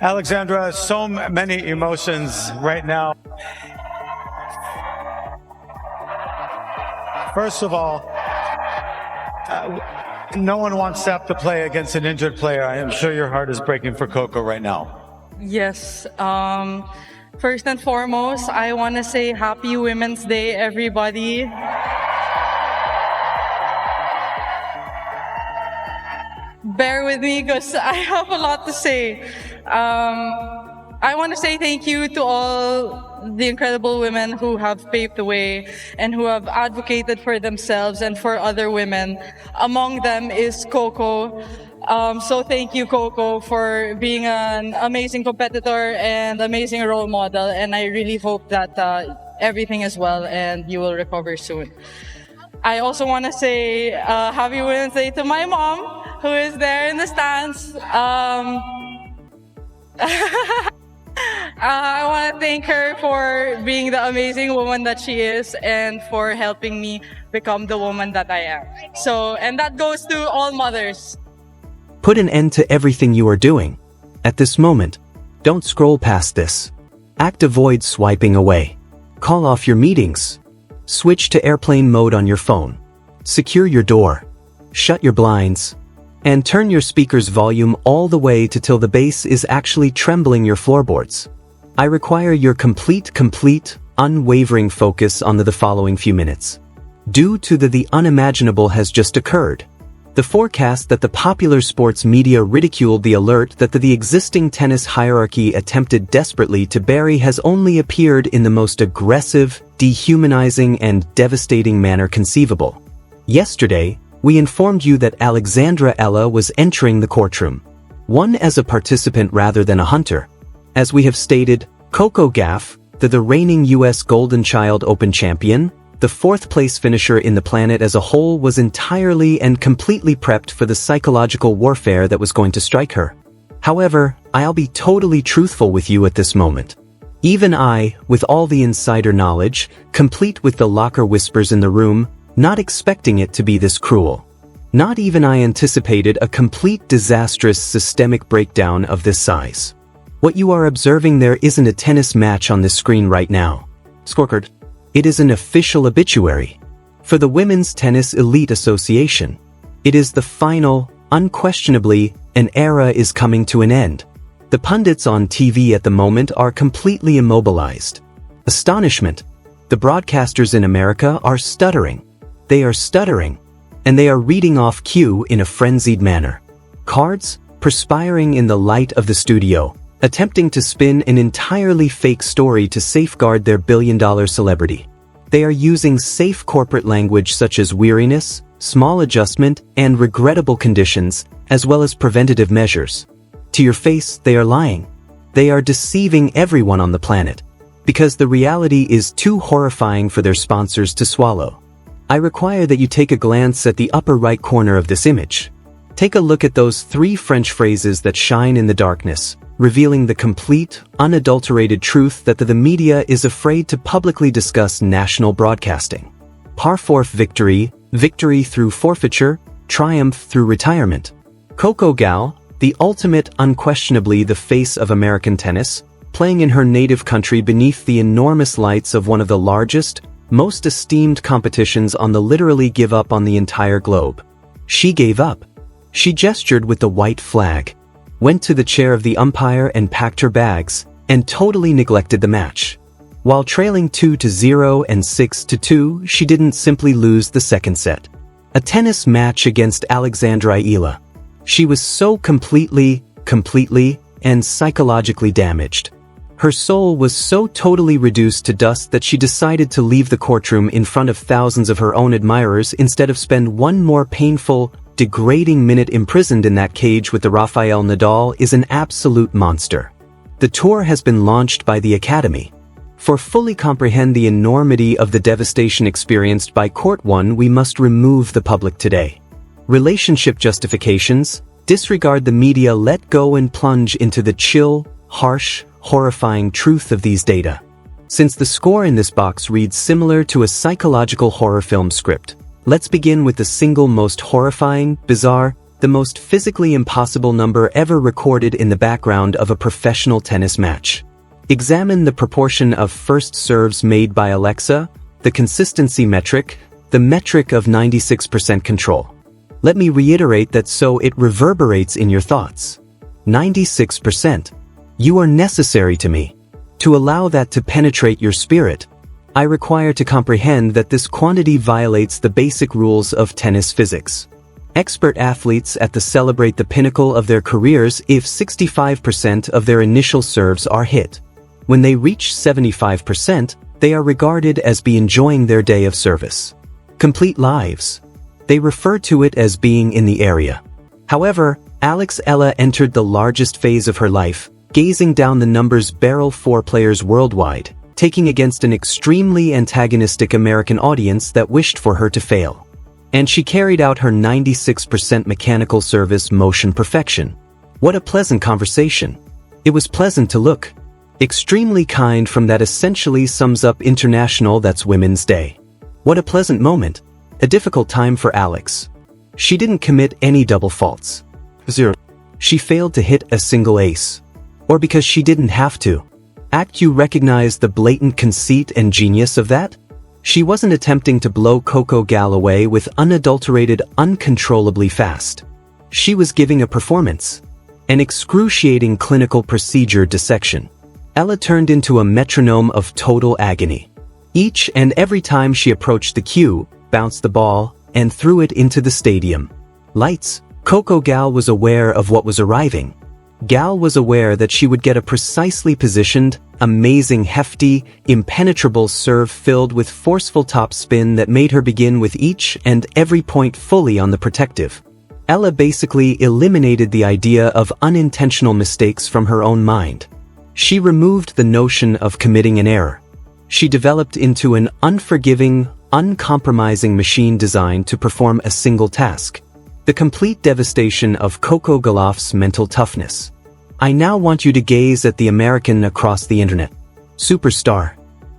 Alexandra, so many emotions right now. First of all, no one wants to have to play against an injured player. I am sure your heart is breaking for Coco right now. Yes. First and foremost, I want to say Happy Women's Day, everybody. Bear with me because I have a lot to say. I want to say thank you to all the incredible women who have paved the way and who have advocated for themselves and for other women. Among them is Coco. So thank you, Coco, for being an amazing competitor and amazing role model. And I really hope that everything is well and you will recover soon. I also want to say Happy Women's Day to my mom, who is there in the stands. I want to thank her for being the amazing woman that she is and for helping me become the woman that I am. And that goes to all mothers. Put an end to everything you are doing. At this moment, don't scroll past this. Avoid swiping away. Call off your meetings. Switch to airplane mode on your phone. Secure your door. Shut your blinds. And turn your speaker's volume all the way to till the bass is actually trembling your floorboards. I require your complete, unwavering focus on the following few minutes. Due to the unimaginable has just occurred. The forecast that the popular sports media ridiculed the alert that the existing tennis hierarchy attempted desperately to bury has only appeared in the most aggressive, dehumanizing, and devastating manner conceivable. Yesterday, we informed you that Alexandra Eala was entering the courtroom. One as a participant rather than a hunter. As we have stated, Coco Gauff, the reigning U.S. Golden Child Open champion, the fourth-place finisher in the planet as a whole, was entirely and completely prepped for the psychological warfare that was going to strike her. However, I'll be totally truthful with you at this moment. Even I, with all the insider knowledge, complete with the locker whispers in the room, not expecting it to be this cruel. Not even I anticipated a complete disastrous systemic breakdown of this size. What you are observing there isn't a tennis match on this screen right now. Scorecard. It is an official obituary. For the Women's Tennis Elite Association. It is the final, unquestionably, an era is coming to an end. The pundits on TV at the moment are completely immobilized. Astonishment. The broadcasters in America are stuttering. They are stuttering. And they are reading off cue in a frenzied manner. Cards, perspiring in the light of the studio, attempting to spin an entirely fake story to safeguard their billion-dollar celebrity. They are using safe corporate language such as weariness, small adjustment, and regrettable conditions, as well as preventative measures. To your face, they are lying. They are deceiving everyone on the planet. Because the reality is too horrifying for their sponsors to swallow. I require that you take a glance at the upper right corner of this image. Take a look at those 3 French phrases that shine in the darkness, revealing the complete, unadulterated truth that the media is afraid to publicly discuss national broadcasting. Parfois victory, victory through forfeiture, triumph through retirement. Coco Gauff, the ultimate, unquestionably the face of American tennis, playing in her native country beneath the enormous lights of one of the largest, most esteemed competitions on the literally give up on the entire globe. She gave up. She gestured with the white flag, went to the chair of the umpire and packed her bags, and totally neglected the match. While trailing 2-0 and 6-2, she didn't simply lose the second set. A tennis match against Alexandra Eala. She was so completely, and psychologically damaged. Her soul was so totally reduced to dust that she decided to leave the courtroom in front of thousands of her own admirers instead of spend one more painful, degrading minute imprisoned in that cage with the Rafael Nadal is an absolute monster. The tour has been launched by the Academy. For fully comprehend the enormity of the devastation experienced by Court 1, we must remove the public today. Relationship justifications, disregard the media, let go and plunge into the chill, harsh, horrifying truth of these data. Since the score in this box reads similar to a psychological horror film script, let's begin with the single most horrifying, bizarre, the most physically impossible number ever recorded in the background of a professional tennis match. Examine the proportion of first serves made by Alexa, the consistency metric, the metric of 96% control. Let me reiterate that so it reverberates in your thoughts. 96%. You are necessary to me. To allow that to penetrate your spirit, I require to comprehend that this quantity violates the basic rules of tennis physics. Expert athletes celebrate the pinnacle of their careers if 65% of their initial serves are hit. When they reach 75%, they are regarded as be enjoying their day of service. Complete lives. They refer to it as being in the area. However, Eala entered the largest phase of her life, gazing down the numbers barrel 4 players worldwide, taking against an extremely antagonistic American audience that wished for her to fail. And she carried out her 96% mechanical service motion perfection. What a pleasant conversation. It was pleasant to look. Extremely kind from that essentially sums up International That's Women's Day. What a pleasant moment. A difficult time for Alex. She didn't commit any double faults. 0. She failed to hit a single ace. Or because she didn't have to. You recognize the blatant conceit and genius of that? She wasn't attempting to blow Coco Gauff away with unadulterated, uncontrollably fast. She was giving a performance. An excruciating clinical procedure dissection. Eala turned into a metronome of total agony. Each and every time she approached the cue, bounced the ball, and threw it into the stadium. Lights. Coco Gauff was aware of what was arriving. Gauff was aware that she would get a precisely positioned, amazing, hefty, impenetrable serve filled with forceful top spin that made her begin with each and every point fully on the protective. Eala basically eliminated the idea of unintentional mistakes from her own mind. She removed the notion of committing an error. She developed into an unforgiving, uncompromising machine designed to perform a single task. The complete devastation of Coco Gauff's mental toughness. I now want you to gaze at the American across the internet. Superstar.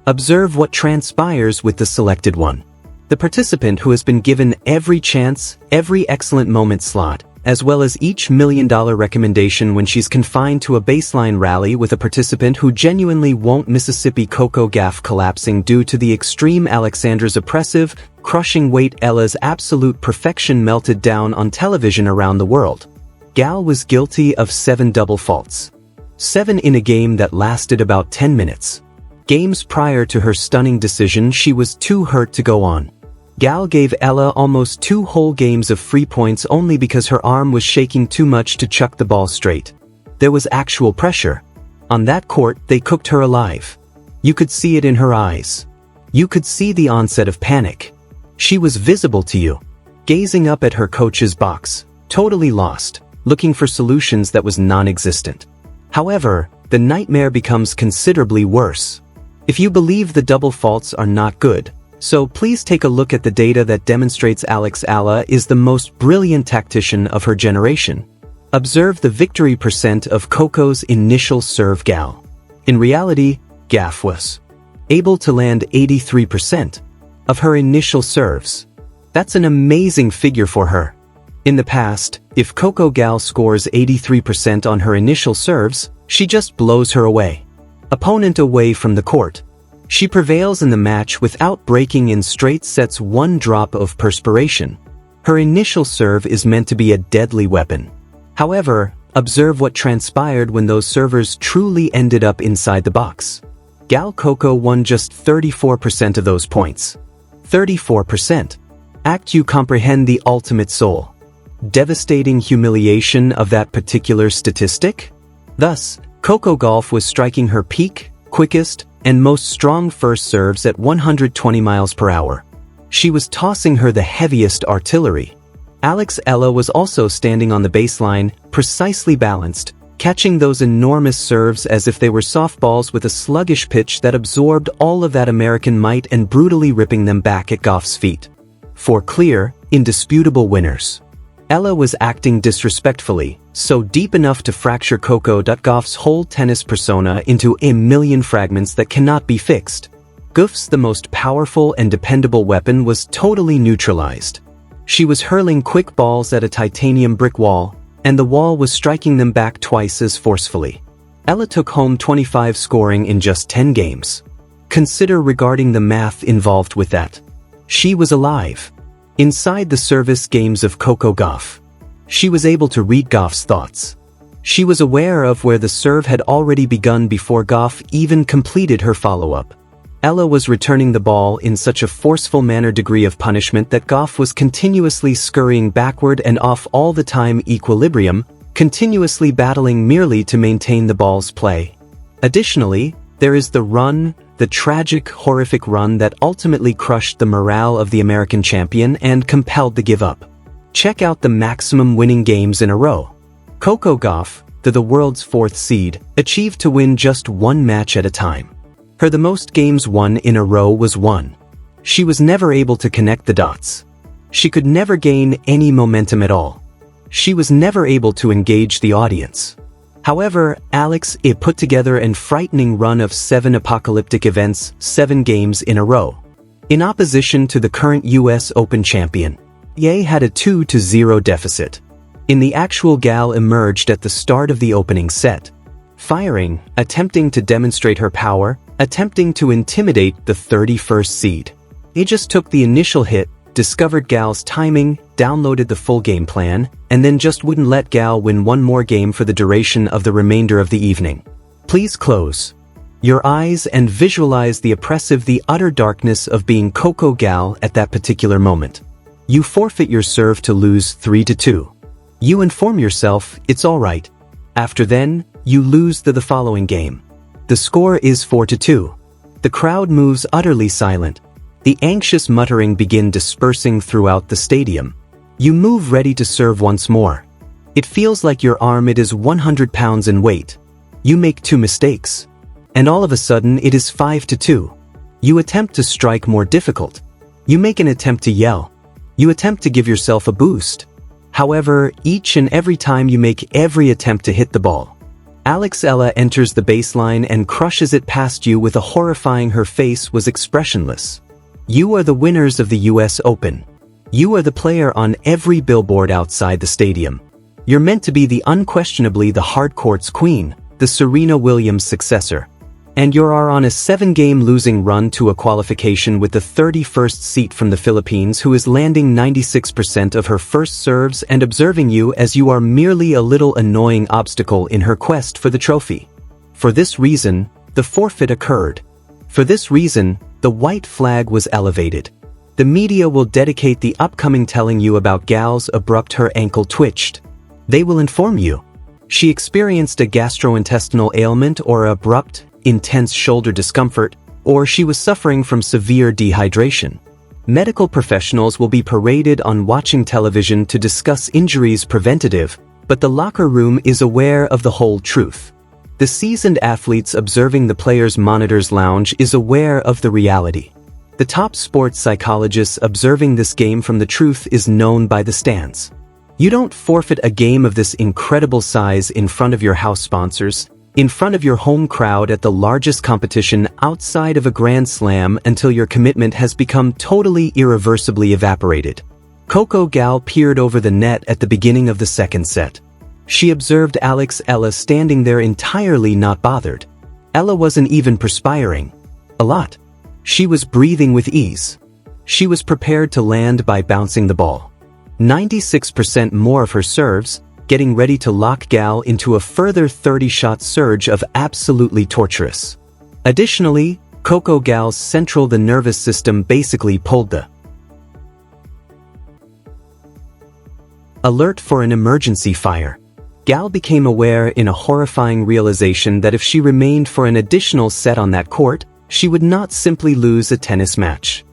Observe what transpires with the selected one. The participant who has been given every chance, every excellent moment slot, as well as each $1 million recommendation when she's confined to a baseline rally with a participant who genuinely won't. Mississippi Coco Gauff collapsing due to the extreme Alexandra's oppressive, crushing weight. Eala's absolute perfection melted down on television around the world. Gauff was guilty of 7 double faults. 7 in a game that lasted about 10 minutes. Games prior to her stunning decision, she was too hurt to go on. Gauff gave Eala almost 2 whole games of free points only because her arm was shaking too much to chuck the ball straight. There was actual pressure. On that court, they cooked her alive. You could see it in her eyes. You could see the onset of panic. She was visible to you, gazing up at her coach's box, totally lost, looking for solutions that was non-existent. However, the nightmare becomes considerably worse. If you believe the double faults are not good, so please take a look at the data that demonstrates Eala is the most brilliant tactician of her generation. Observe the victory percent of Coco's initial serve. Gauff. In reality, Gauff was able to land 83% of her initial serves. That's an amazing figure for her. In the past, if Coco Gauff scores 83% on her initial serves, she just blows her opponent away from the court. She prevails in the match without breaking in straight sets 1 drop of perspiration. Her initial serve is meant to be a deadly weapon. However, observe what transpired when those servers truly ended up inside the box. Coco won just 34% of those points. 34%. You comprehend the ultimate soul. Devastating humiliation of that particular statistic? Thus, Coco Gauff was striking her peak, quickest, and most strong first serves at 120 miles per hour. She was tossing her the heaviest artillery. Eala was also standing on the baseline, precisely balanced, catching those enormous serves as if they were softballs with a sluggish pitch that absorbed all of that American might and brutally ripping them back at Gauff's feet. 4 clear, indisputable winners. Eala was acting disrespectfully, so deep enough to fracture Coco Gauff's whole tennis persona into a million fragments that cannot be fixed. Gauff's the most powerful and dependable weapon was totally neutralized. She was hurling quick balls at a titanium brick wall, and the wall was striking them back twice as forcefully. Eala took home 25 scoring in just 10 games. Consider regarding the math involved with that. She was alive. Inside the service games of Coco Gauff. She was able to read Gauff's thoughts. She was aware of where the serve had already begun before Gauff even completed her follow-up. Eala was returning the ball in such a forceful manner degree of punishment that Gauff was continuously scurrying backward and off all the time equilibrium, continuously battling merely to maintain the ball's play. Additionally, there is the run, the tragic, horrific run that ultimately crushed the morale of the American champion and compelled the give up. Check out the maximum winning games in a row. Coco Gauff, the world's 4th seed, achieved to win just one match at a time. Her the most games won in a row was 1. She was never able to connect the dots. She could never gain any momentum at all. She was never able to engage the audience. However, Alex put together an frightening run of 7 apocalyptic events, 7 games in a row. In opposition to the current US Open champion, Eala had a 2-0 deficit. In the actual gal emerged at the start of the opening set, firing, attempting to demonstrate her power, attempting to intimidate the 31st seed. He just took the initial hit, discovered gal's timing, downloaded the full game plan, and then just wouldn't let gal win one more game for the duration of the remainder of the evening. Please close your eyes and visualize the oppressive, the utter darkness of being Coco Gauff at that particular moment. You forfeit your serve to lose 3-2. You inform yourself it's alright. After then, you lose the following game. The score is 4-2. The crowd moves utterly silent. The anxious muttering begin dispersing throughout the stadium. You move ready to serve once more. It feels like your arm it is 100 pounds in weight. You make 2 mistakes. And all of a sudden it is 5-2. You attempt to strike more difficult. You make an attempt to yell. You attempt to give yourself a boost. However, each and every time you make every attempt to hit the ball, Eala enters the baseline and crushes it past you with a horrifying. Her face was expressionless. You are the winners of the US Open. You are the player on every billboard outside the stadium. You're meant to be the unquestionably the hard court's queen, the Serena Williams successor. And you are on a 7-game losing run to a qualification with the 31st seat from the Philippines, who is landing 96% of her first serves and observing you as you are merely a little annoying obstacle in her quest for the trophy. For this reason, the forfeit occurred. For this reason, the white flag was elevated. The media will dedicate the upcoming telling you about gal's abrupt her ankle twitched. They will inform you. She experienced a gastrointestinal ailment or abrupt, intense shoulder discomfort, or she was suffering from severe dehydration. Medical professionals will be paraded on watching television to discuss injuries preventative, but the locker room is aware of the whole truth. The seasoned athletes observing the players' monitors lounge is aware of the reality. The top sports psychologists observing this game from the truth is known by the stands. You don't forfeit a game of this incredible size in front of your house sponsors, in front of your home crowd at the largest competition outside of a Grand Slam until your commitment has become totally irreversibly evaporated. Coco Gauff peered over the net at the beginning of the second set. She observed Eala standing there entirely not bothered. Eala wasn't even perspiring. A lot. She was breathing with ease. She was prepared to land by bouncing the ball. 96% more of her serves, getting ready to lock gal into a further 30-shot surge of absolutely torturous. Additionally, Coco Gauff's central the nervous system basically pulled the alert for an emergency fire. Gal became aware in a horrifying realization that if she remained for an additional set on that court, she would not simply lose a tennis match.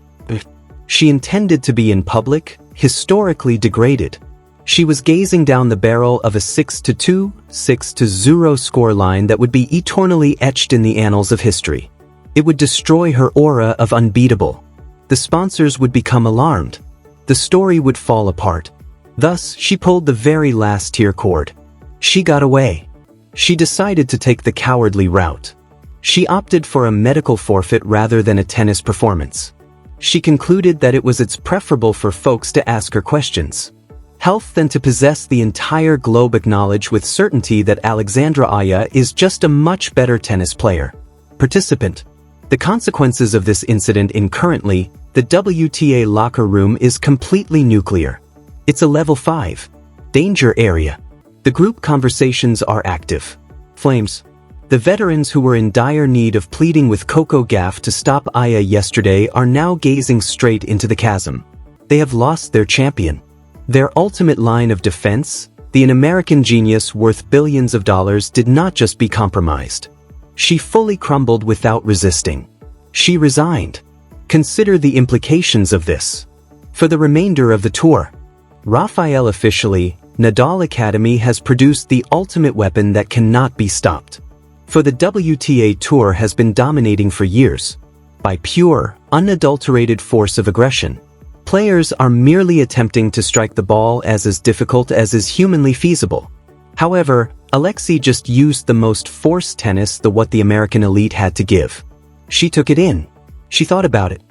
She intended to be in public, historically degraded. She was gazing down the barrel of a 6-2, 6-0 scoreline that would be eternally etched in the annals of history. It would destroy her aura of unbeatable. The sponsors would become alarmed. The story would fall apart. Thus, she pulled the very last tier cord. She got away. She decided to take the cowardly route. She opted for a medical forfeit rather than a tennis performance. She concluded that it was preferable for folks to ask her questions. Health than to possess the entire globe acknowledge with certainty that Alexandra Eala is just a much better tennis player. Participant. The consequences of this incident in currently, the WTA locker room is completely nuclear. It's a level 5 danger area. The group conversations are active. Flames. The veterans who were in dire need of pleading with Coco Gauff to stop Eala yesterday are now gazing straight into the chasm. They have lost their champion. Their ultimate line of defense, an American genius worth billions of dollars, did not just be compromised. She fully crumbled without resisting. She resigned. Consider the implications of this. For the remainder of the tour, Rafael officially, Nadal Academy has produced the ultimate weapon that cannot be stopped. For the WTA Tour has been dominating for years. By pure, unadulterated force of aggression. Players are merely attempting to strike the ball as difficult as is humanly feasible. However, Alexei just used the most forced tennis what the American elite had to give. She took it in. She thought about it.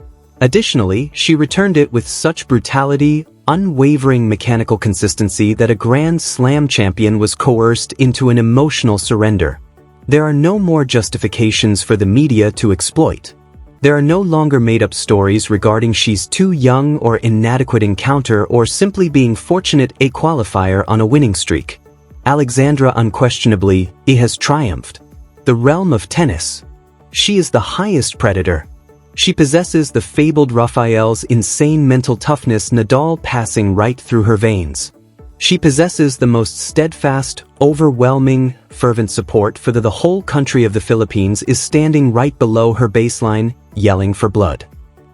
Additionally, she returned it with such brutality, unwavering mechanical consistency that a Grand Slam champion was coerced into an emotional surrender. There are no more justifications for the media to exploit. There are no longer made-up stories regarding she's too young or inadequate encounter or simply being fortunate a qualifier on a winning streak. Alexandra unquestionably, has triumphed. The realm of tennis. She is the highest predator. She possesses the fabled Rafael's insane mental toughness, Nadal passing right through her veins. She possesses the most steadfast, overwhelming, fervent support for the whole country of the Philippines is standing right below her baseline, yelling for blood.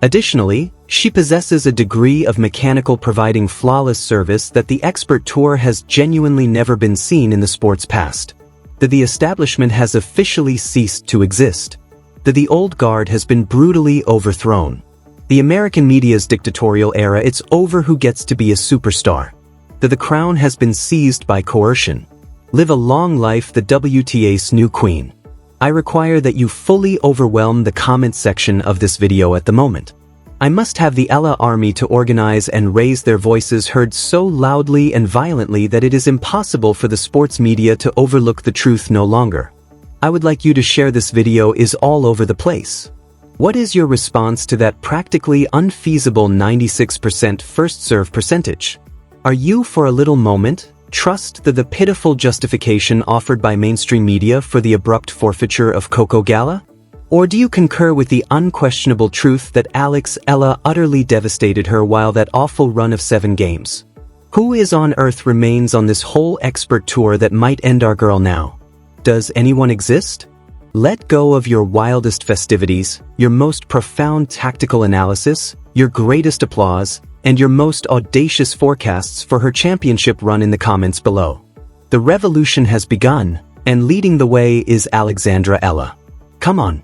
Additionally, she possesses a degree of mechanical providing flawless service that the expert tour has genuinely never been seen in the sport's past. The establishment has officially ceased to exist. The old guard has been brutally overthrown. The American media's dictatorial era, it's over. Who gets to be a superstar? The crown has been seized by coercion. Live a long life, the WTA's new queen. I require that you fully overwhelm the comment section of this video at the moment. I must have the Eala army to organize and raise their voices heard so loudly and violently that it is impossible for the sports media to overlook the truth no longer. I would like you to share this video is all over the place. What is your response to that practically unfeasible 96% first serve percentage? Are you for a little moment trust the pitiful justification offered by mainstream media for the abrupt forfeiture of Coco Gauff? Or do you concur with the unquestionable truth that Eala utterly devastated her while that awful run of 7 games? Who is on earth remains on this whole expert tour that might end our girl now? Does anyone exist? Let go of your wildest festivities, your most profound tactical analysis, your greatest applause, and your most audacious forecasts for her championship run in the comments below. The revolution has begun, and leading the way is Alexandra Eala. Come on.